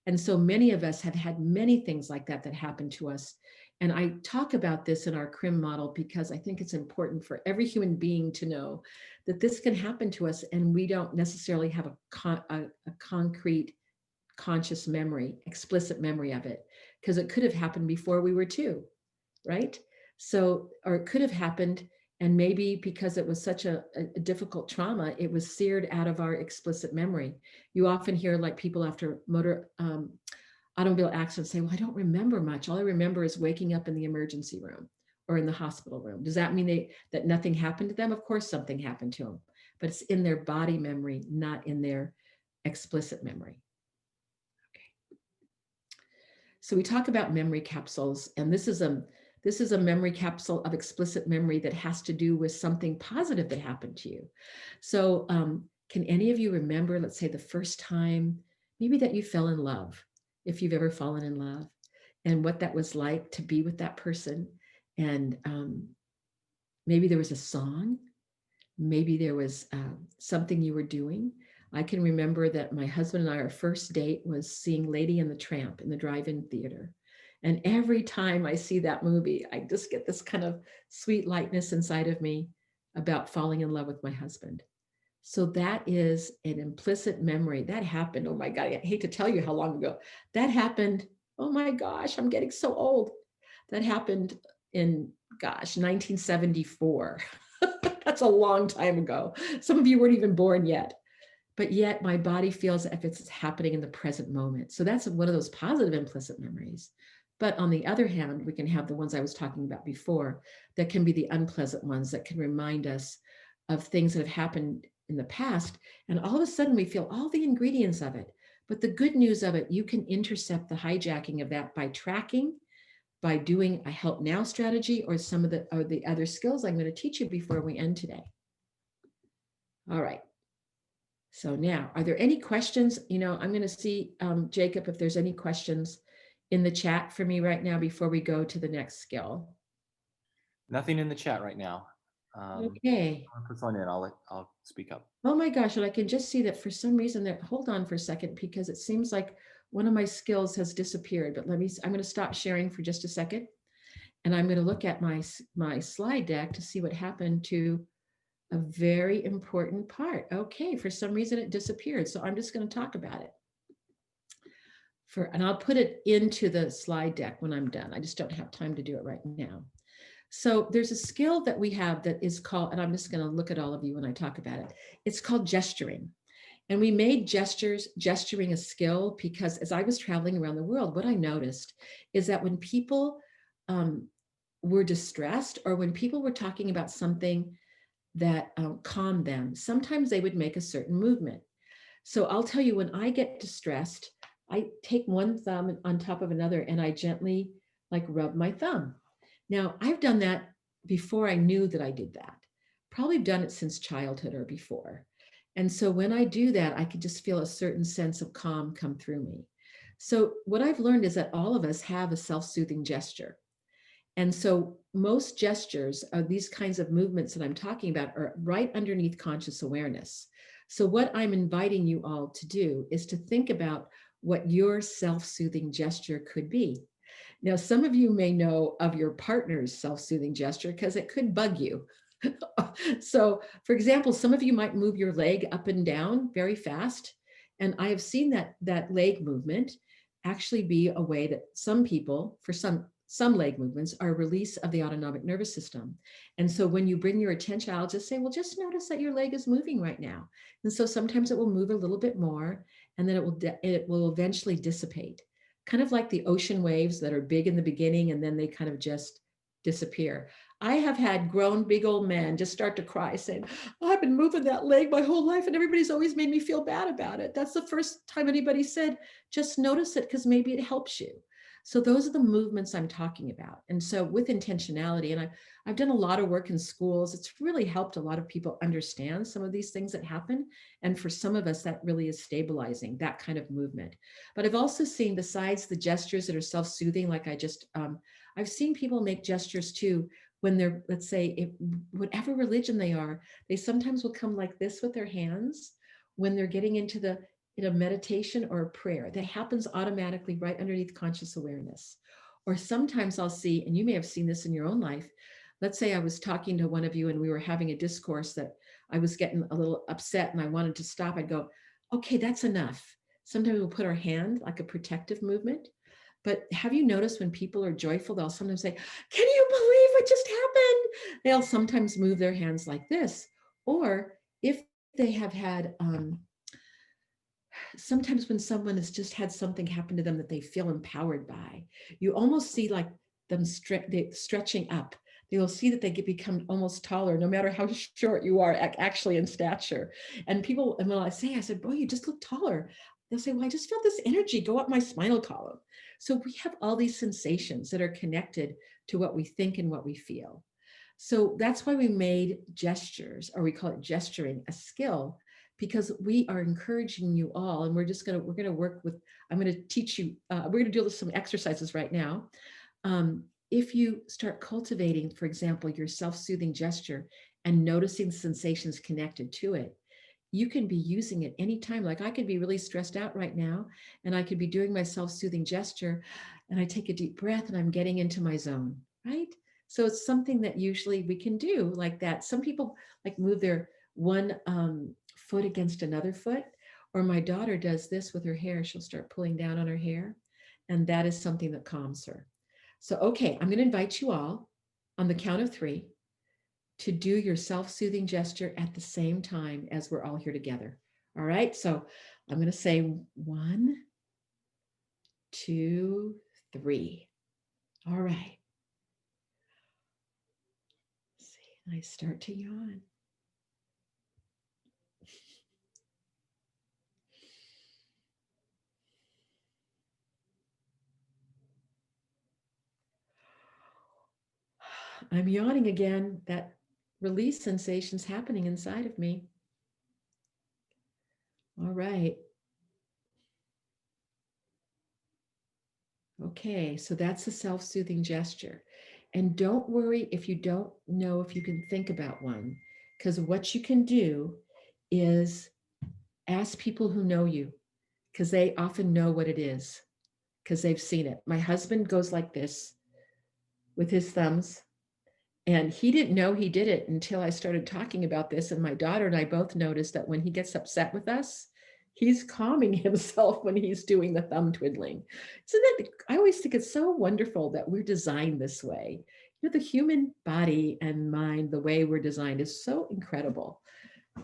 And so many of us have had many things like that happen to us. And I talk about this in our CRIM model because I think it's important for every human being to know that this can happen to us and we don't necessarily have a concrete conscious memory, explicit memory of it, because it could have happened before we were 2, right? So, or it could have happened, and maybe because it was such a difficult trauma, it was seared out of our explicit memory. You often hear like people after motor automobile accident say, well, I don't remember much. All I remember is waking up in the emergency room or in the hospital room. Does that mean that nothing happened to them? Of course, something happened to them, but it's in their body memory, not in their explicit memory. Okay. So we talk about memory capsules, and this is a memory capsule of explicit memory that has to do with something positive that happened to you. So can any of you remember, let's say, the first time maybe that you fell in love, if you've ever fallen in love, and what that was like to be with that person? And maybe there was a song, maybe there was something you were doing. I can remember that my husband and I, our first date was seeing Lady and the Tramp in the drive-in theater. And every time I see that movie, I just get this kind of sweet lightness inside of me about falling in love with my husband. So that is an implicit memory that happened. Oh my God, I hate to tell you how long ago that happened. Oh my gosh, I'm getting so old. That happened in, gosh, 1974. That's a long time ago. Some of you weren't even born yet, but yet my body feels as if it's happening in the present moment. So that's one of those positive implicit memories. But on the other hand, we can have the ones I was talking about before that can be the unpleasant ones that can remind us of things that have happened in the past. And all of a sudden we feel all the ingredients of it. But the good news of it, you can intercept the hijacking of that by tracking, by doing a help now strategy, or some of the other skills I'm going to teach you before we end today. All right. So now, are there any questions? I'm going to see, Jacob, if there's any questions in the chat for me right now before we go to the next skill. Nothing in the chat right now. Okay. I'll put something in. I'll speak up. Oh my gosh, and I can just see that for some reason that, hold on for a second, because it seems like one of my skills has disappeared, but I'm going to stop sharing for just a second. And I'm going to look at my slide deck to see what happened to a very important part. Okay, for some reason it disappeared. So I'm just going to talk about it. And I'll put it into the slide deck when I'm done. I just don't have time to do it right now. So there's a skill that we have that is called, and I'm just going to look at all of you when I talk about it. It's called gesturing. And we made gesturing a skill because as I was traveling around the world, what I noticed is that when people were distressed, or when people were talking about something that calmed them, sometimes they would make a certain movement. So I'll tell you, when I get distressed, I take one thumb on top of another and I gently rub my thumb. Now, I've done that before I knew that I did that. Probably done it since childhood or before. And so when I do that, I could just feel a certain sense of calm come through me. So what I've learned is that all of us have a self-soothing gesture. And so most gestures are these kinds of movements that I'm talking about are right underneath conscious awareness. So what I'm inviting you all to do is to think about what your self-soothing gesture could be. Now, some of you may know of your partner's self-soothing gesture because it could bug you. So, for example, some of you might move your leg up and down very fast. And I have seen that leg movement actually be a way that some people, for some leg movements, are a release of the autonomic nervous system. And so when you bring your attention, I'll just say, well, just notice that your leg is moving right now. And so sometimes it will move a little bit more, and then it will eventually dissipate. Kind of like the ocean waves that are big in the beginning and then they kind of just disappear. I have had grown big old men just start to cry saying, oh, I've been moving that leg my whole life and everybody's always made me feel bad about it. That's the first time anybody said, just notice it because maybe it helps you. So those are the movements I'm talking about. And so with intentionality, and I've done a lot of work in schools, it's really helped a lot of people understand some of these things that happen. And for some of us, that really is stabilizing, that kind of movement. But I've also seen, besides the gestures that are self-soothing, like I've seen people make gestures too, when they're, let's say, whatever religion they are, they sometimes will come like this with their hands when they're getting into a meditation or a prayer. That happens automatically right underneath conscious awareness. Or sometimes I'll see, and you may have seen this in your own life, let's say I was talking to one of you and we were having a discourse that I was getting a little upset and I wanted to stop. I'd go, okay, that's enough. Sometimes we'll put our hand like a protective movement. But have you noticed when people are joyful, they'll sometimes say, can you believe what just happened? They'll sometimes move their hands like this. Or if they have had sometimes when someone has just had something happen to them that they feel empowered by, you almost see like them stretching up. You'll see that they become almost taller, no matter how short you are actually in stature. And people, and when I said, boy, you just look taller. They'll say, well, I just felt this energy go up my spinal column. So we have all these sensations that are connected to what we think and what we feel. So that's why we made gestures, or we call it gesturing, a skill, because we are encouraging you all, and we're going to work with, I'm going to teach you, we're going to do some exercises right now. If you start cultivating, for example, your self-soothing gesture and noticing sensations connected to it, you can be using it anytime. Like I could be really stressed out right now, and I could be doing my self-soothing gesture, and I take a deep breath and I'm getting into my zone, right? So it's something that usually we can do like that. Some people like move their one foot against another foot, or my daughter does this with her hair. She'll start pulling down on her hair, and that is something that calms her. So, okay, I'm going to invite you all on the count of 3 to do your self-soothing gesture at the same time as we're all here together. All right, so I'm going to say 1, 2, 3. All right. Let's see, I start to yawn. I'm yawning again. That release sensation's happening inside of me. All right. Okay, so that's a self-soothing gesture. And don't worry if you don't know if you can think about one, because what you can do is ask people who know you, because they often know what it is, because they've seen it. My husband goes like this with his thumbs, and he didn't know he did it until I started talking about this. And my daughter and I both noticed that when he gets upset with us, he's calming himself when he's doing the thumb twiddling. Isn't that, I always think it's so wonderful that we're designed this way. You know, the human body and mind, the way we're designed is so incredible.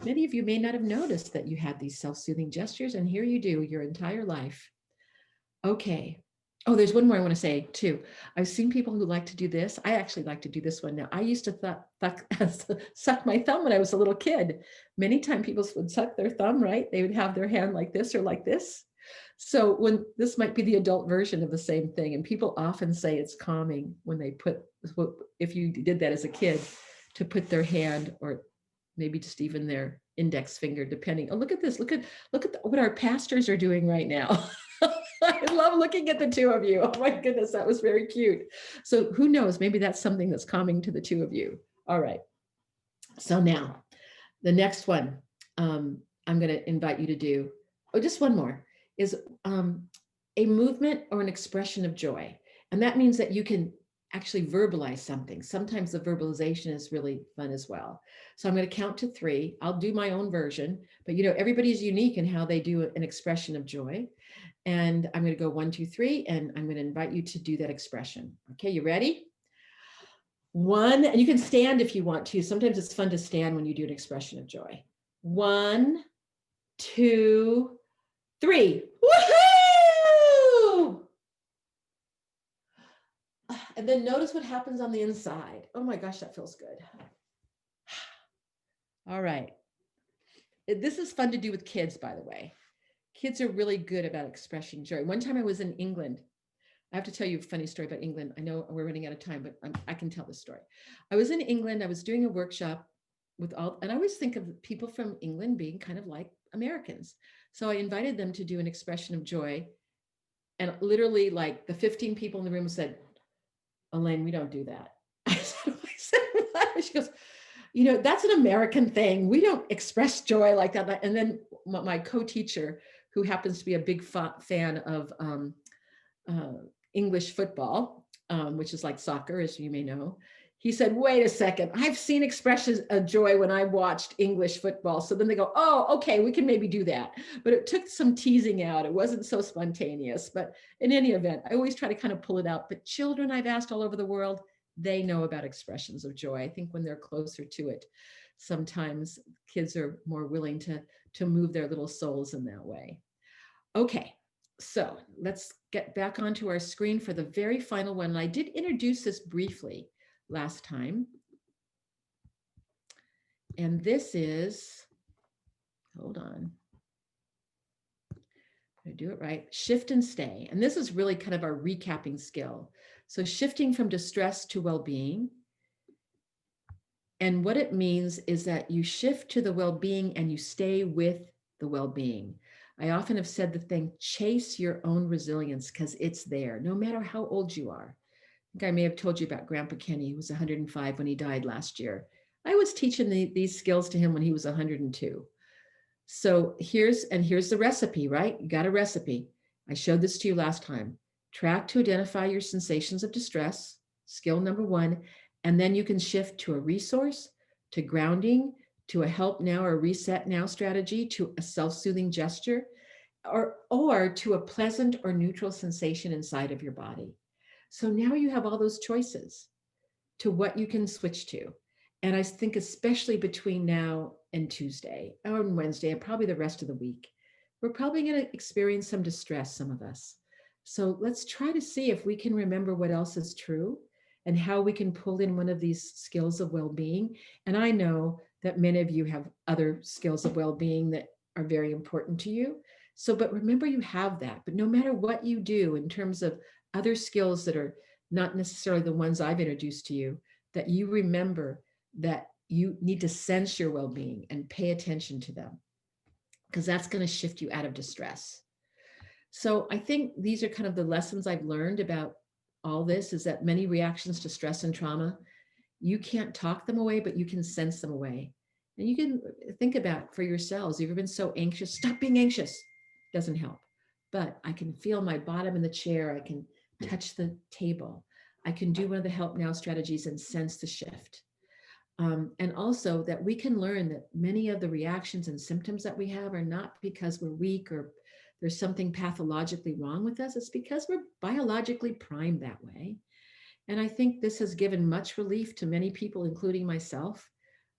Many of you may not have noticed that you had these self-soothing gestures, and here you do your entire life. Okay. Oh, there's one more I want to say too. I've seen people who like to do this. I actually like to do this one now. I used to suck my thumb when I was a little kid. Many times people would suck their thumb, right? They would have their hand like this or like this. So when this might be the adult version of the same thing, and people often say it's calming when they put, if you did that as a kid, to put their hand or maybe just even their index finger, depending. Oh, look at this. Look at what our pastors are doing right now. I love looking at the two of you. Oh my goodness, that was very cute. So who knows, maybe that's something that's calming to the two of you. All right. So now the next one I'm going to invite you to do, oh, just one more, is a movement or an expression of joy. And that means that you can actually verbalize something. Sometimes the verbalization is really fun as well. So I'm going to count to 3. I'll do my own version, but you know, everybody's unique in how they do an expression of joy. And I'm going to go 1, 2, 3, and I'm going to invite you to do that expression. Okay, you ready? 1, and you can stand if you want to. Sometimes it's fun to stand when you do an expression of joy. 1, 2, 3. Woohoo! And then notice what happens on the inside. Oh my gosh, that feels good. All right. This is fun to do with kids, by the way. Kids are really good about expressing joy. One time I was in England. I have to tell you a funny story about England. I know we're running out of time, but I can tell this story. I was in England. I was doing a workshop with all, and I always think of people from England being kind of like Americans. So I invited them to do an expression of joy. And literally like the 15 people in the room said, Elaine, we don't do that. I said, what? She goes, you know, that's an American thing. We don't express joy like that. And then my co-teacher, who happens to be a big fan of English football, which is like soccer, as you may know, he said, wait a second, I've seen expressions of joy when I watched English football. So then they go, oh, okay, we can maybe do that. But it took some teasing out. It wasn't so spontaneous. But in any event, I always try to kind of pull it out. But children I've asked all over the world, they know about expressions of joy. I think when they're closer to it, sometimes kids are more willing to move their little souls in that way. Okay, so let's get back onto our screen for the very final one. I did introduce this briefly last time. And this is, hold on, I do it right, shift and stay. And this is really kind of our recapping skill. So shifting from distress to well-being. And what it means is that you shift to the well-being and you stay with the well-being. I often have said the thing, chase your own resilience because it's there, no matter how old you are. I think I may have told you about Grandpa Kenny, who was 105 when he died last year. I was teaching these skills to him when he was 102. So here's the recipe, right? You got a recipe. I showed this to you last time. Track to identify your sensations of distress, skill number one, and then you can shift to a resource, to grounding, to a help now or reset now strategy, to a self-soothing gesture, or to a pleasant or neutral sensation inside of your body. So now you have all those choices to what you can switch to. And I think, especially between now and Tuesday or Wednesday, and probably the rest of the week, we're probably going to experience some distress, some of us. So let's try to see if we can remember what else is true and how we can pull in one of these skills of well being. And I know that many of you have other skills of well being that are very important to you. So, but remember, you have that. But no matter what you do in terms of other skills that are not necessarily the ones I've introduced to you, that you remember that you need to sense your well-being and pay attention to them, because that's going to shift you out of distress. So I think these are kind of the lessons I've learned about all this, is that many reactions to stress and trauma, you can't talk them away, but you can sense them away. And you can think about for yourselves, you've ever been so anxious, stop being anxious. Doesn't help. But I can feel my bottom in the chair. I can touch the table. I can do one of the help now strategies and sense the shift. And also that we can learn that many of the reactions and symptoms that we have are not because we're weak or there's something pathologically wrong with us. It's because we're biologically primed that way. And I think this has given much relief to many people, including myself,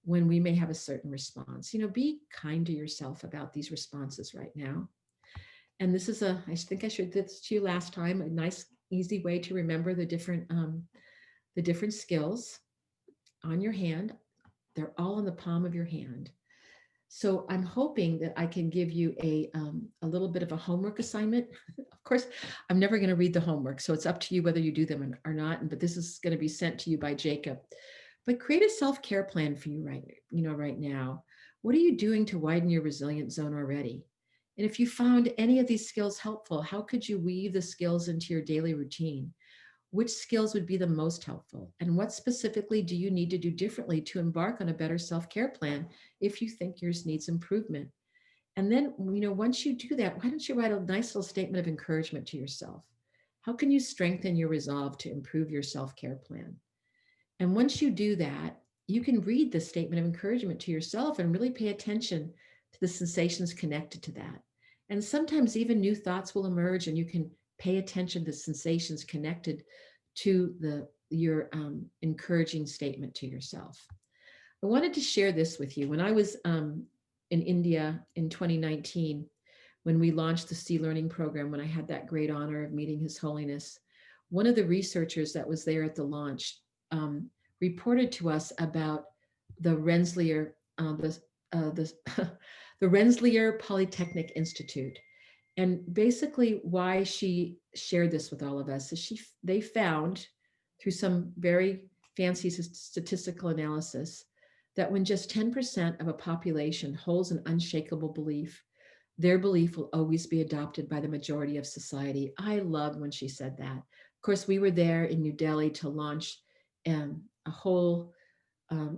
when we may have a certain response. You know, be kind to yourself about these responses right now. And this is I think I showed this to you last time, a nice, easy way to remember the different skills on your hand. They're all in the palm of your hand. So I'm hoping that I can give you a little bit of a homework assignment. Of course, I'm never going to read the homework, so it's up to you whether you do them or not. But this is going to be sent to you by Jacob. But create a self-care plan for you right now. What are you doing to widen your resilient zone already? And if you found any of these skills helpful, how could you weave the skills into your daily routine? Which skills would be the most helpful? And what specifically do you need to do differently to embark on a better self-care plan if you think yours needs improvement? And then, once you do that, why don't you write a nice little statement of encouragement to yourself? How can you strengthen your resolve to improve your self-care plan? And once you do that, you can read the statement of encouragement to yourself and really pay attention to the sensations connected to that. And sometimes even new thoughts will emerge, and you can pay attention to the sensations connected to your encouraging statement to yourself. I wanted to share this with you. When I was in India in 2019, when we launched the Sea Learning program, when I had that great honor of meeting His Holiness, one of the researchers that was there at the launch reported to us about the Rensselaer, the Rensselaer Polytechnic Institute. And basically why she shared this with all of us is they found through some very fancy statistical analysis that when just 10% of a population holds an unshakable belief, their belief will always be adopted by the majority of society. I loved when she said that. Of course, we were there in New Delhi to launch a whole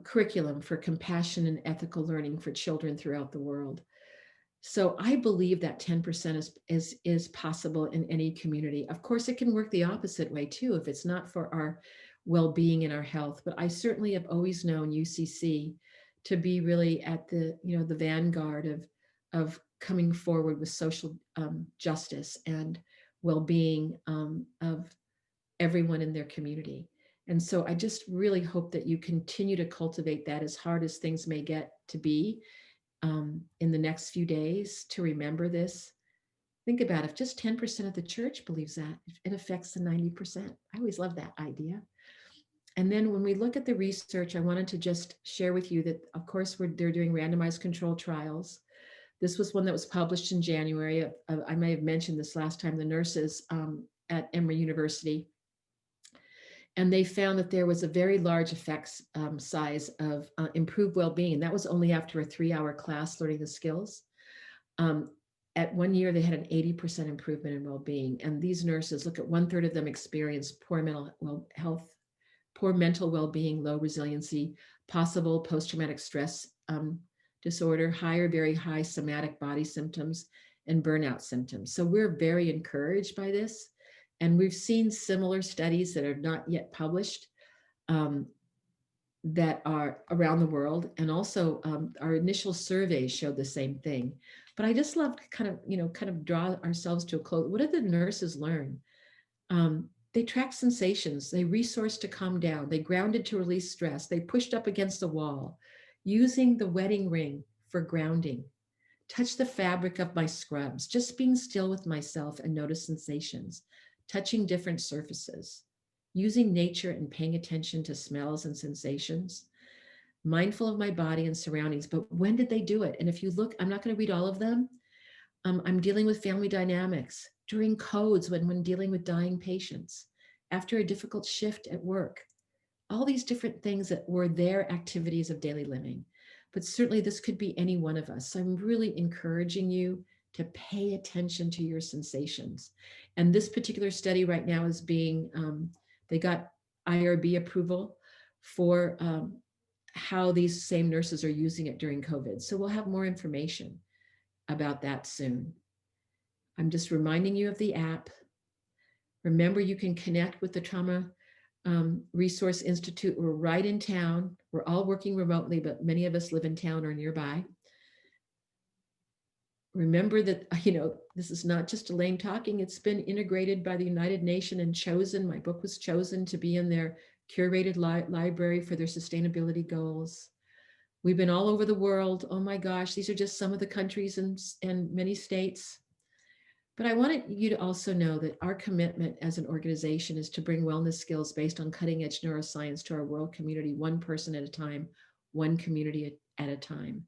curriculum for compassion and ethical learning for children throughout the world. So I believe that 10% is possible in any community. Of course, it can work the opposite way too, if it's not for our well-being and our health. But I certainly have always known UCC to be really at the vanguard of coming forward with social justice and well-being of everyone in their community. And so I just really hope that you continue to cultivate that, as hard as things may get to be in the next few days, to remember this. Think about if just 10% of the church believes that, it affects the 90%. I always love that idea. And then when we look at the research, I wanted to just share with you that, of course, they're doing randomized controlled trials. This was one that was published in January. I may have mentioned this last time, the nurses at Emory University. And they found that there was a very large effect size of improved well-being. That was only after a 3-hour class learning the skills. At 1 year, they had an 80% improvement in well-being. And these nurses, look at 1/3 of them experienced poor mental health, poor mental well-being, low resiliency, possible post-traumatic stress disorder, very high somatic body symptoms, and burnout symptoms. So we're very encouraged by this. And we've seen similar studies that are not yet published that are around the world. And also our initial surveys showed the same thing. But I just love to kind of draw ourselves to a close. What did the nurses learn? They tracked sensations. They resourced to calm down. They grounded to release stress. They pushed up against the wall, using the wedding ring for grounding. Touch the fabric of my scrubs, just being still with myself and notice sensations, touching different surfaces, using nature and paying attention to smells and sensations, mindful of my body and surroundings. But when did they do it? And if you look, I'm not going to read all of them. I'm dealing with family dynamics, during codes when dealing with dying patients, after a difficult shift at work, all these different things that were their activities of daily living. But certainly this could be any one of us. So I'm really encouraging you to pay attention to your sensations. And this particular study right now is being, they got IRB approval for how these same nurses are using it during COVID. So we'll have more information about that soon. I'm just reminding you of the app. Remember, you can connect with the Trauma Resource Institute. We're right in town. We're all working remotely, but many of us live in town or nearby. Remember that, this is not just Elaine talking. It's been integrated by the United Nations and chosen. My book was chosen to be in their curated library for their sustainability goals. We've been all over the world. Oh my gosh, these are just some of the countries and many states. But I wanted you to also know that our commitment as an organization is to bring wellness skills based on cutting edge neuroscience to our world community, one person at a time, one community at a time.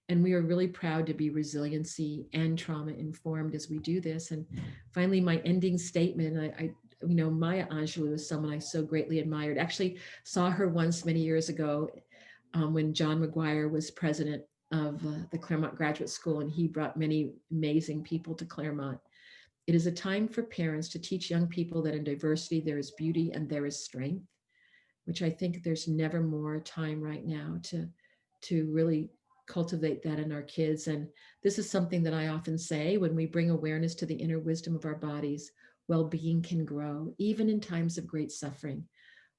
And we are really proud to be resiliency and trauma informed as we do this. And finally, my ending statement, Maya Angelou is someone I so greatly admired. Actually saw her once many years ago when John McGuire was president of the Claremont Graduate School, and he brought many amazing people to Claremont. It is a time for parents to teach young people that in diversity there is beauty and there is strength, which I think there's never more time right now to really cultivate that in our kids. And this is something that I often say: when we bring awareness to the inner wisdom of our bodies, well-being can grow, even in times of great suffering.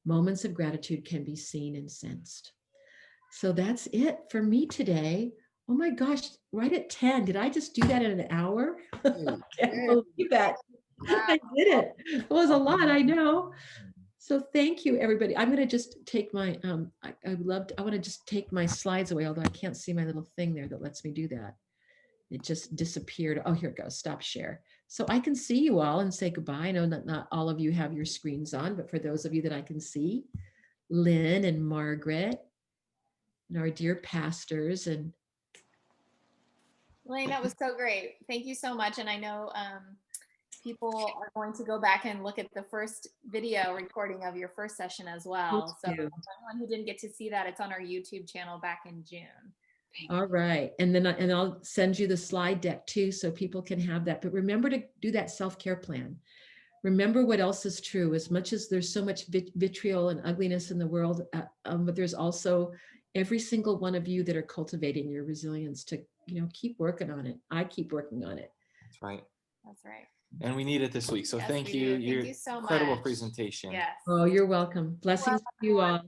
Moments of gratitude can be seen and sensed. So that's it for me today. Oh my gosh, right at 10. Did I just do that in an hour? I can't believe that. I did it. It was a lot, I know. So thank you, everybody. I'm going to just take my, I want to just take my slides away, although I can't see my little thing there that lets me do that. It just disappeared. Oh, here it goes. Stop share. So I can see you all and say goodbye. I know that not all of you have your screens on, but for those of you that I can see, Lynn and Margaret, and our dear pastors. And Elaine, that was so great. Thank you so much. And I know people are going to go back and look at the first video recording of your first session as well. So anyone who didn't get to see that, it's on our YouTube channel back in June. All right. And then I'll send you the slide deck too, so people can have that. But remember to do that self-care plan. Remember what else is true. As much as there's so much vitriol and ugliness in the world, but there's also every single one of you that are cultivating your resilience to, keep working on it. I keep working on it. That's right. That's right. And we need it this week. So Yes, thank we you. do. Thank you so incredible much. presentation. Yes. Oh, you're welcome. Blessings to you all.